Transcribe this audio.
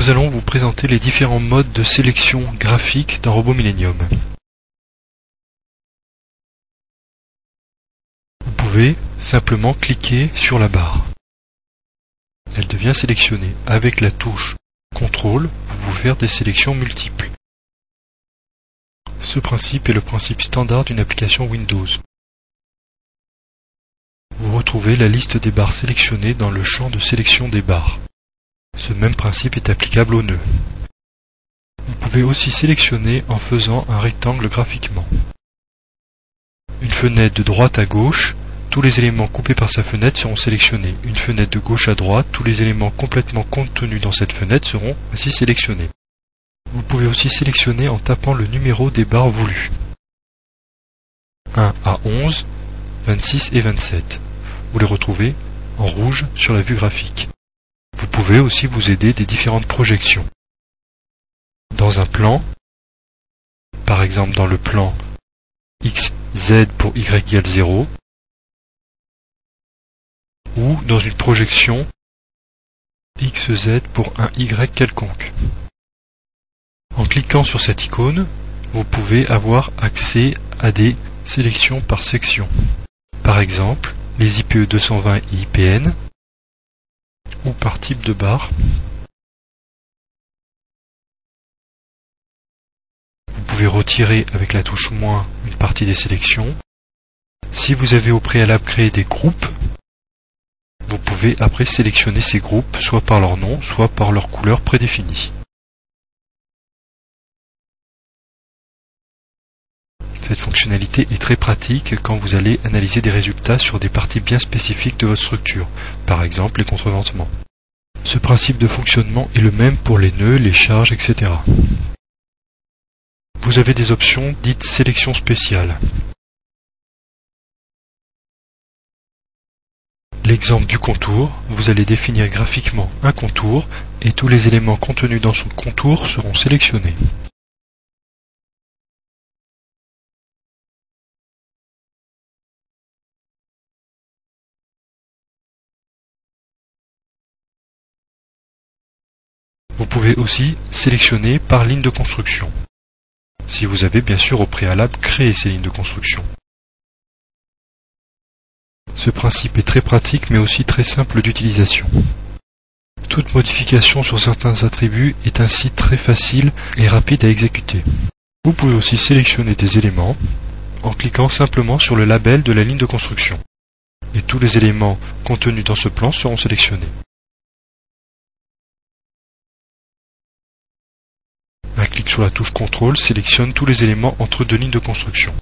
nous allons vous présenter les différents modes de sélection graphique dans Robot Millennium. Vous pouvez simplement cliquer sur la barre. Elle devient sélectionnée. Avec la touche CTRL, vous pouvez faire des sélections multiples. Ce principe est le principe standard d'une application Windows. Vous retrouvez la liste des barres sélectionnées dans le champ de sélection des barres. Ce même principe est applicable aux nœuds. Vous pouvez aussi sélectionner en faisant un rectangle graphiquement. Une fenêtre de droite à gauche, tous les éléments coupés par sa fenêtre seront sélectionnés. Une fenêtre de gauche à droite, tous les éléments complètement contenus dans cette fenêtre seront ainsi sélectionnés. Vous pouvez aussi sélectionner en tapant le numéro des barres voulues. 1 à 11, 26 et 27. Vous les retrouvez en rouge sur la vue graphique. Vous pouvez aussi vous aider des différentes projections. Dans un plan, par exemple dans le plan XZ pour Y égale 0, ou dans une projection XZ pour un Y quelconque. En cliquant sur cette icône, vous pouvez avoir accès à des sélections par section. Par exemple, les IPE 220 et IPN, ou par type de barre. Vous pouvez retirer avec la touche moins une partie des sélections. Si vous avez au préalable créé des groupes, vous pouvez après sélectionner ces groupes soit par leur nom, soit par leur couleur prédéfinie. Cette fonctionnalité est très pratique quand vous allez analyser des résultats sur des parties bien spécifiques de votre structure, par exemple les contreventements. Ce principe de fonctionnement est le même pour les nœuds, les charges, etc. Vous avez des options dites sélection spéciale. L'exemple du contour, vous allez définir graphiquement un contour et tous les éléments contenus dans son contour seront sélectionnés. Vous pouvez aussi sélectionner par ligne de construction, si vous avez bien sûr au préalable créé ces lignes de construction. Ce principe est très pratique mais aussi très simple d'utilisation. Toute modification sur certains attributs est ainsi très facile et rapide à exécuter. Vous pouvez aussi sélectionner des éléments en cliquant simplement sur le label de la ligne de construction. Et tous les éléments contenus dans ce plan seront sélectionnés. Un clic sur la touche CTRL sélectionne tous les éléments entre deux lignes de construction.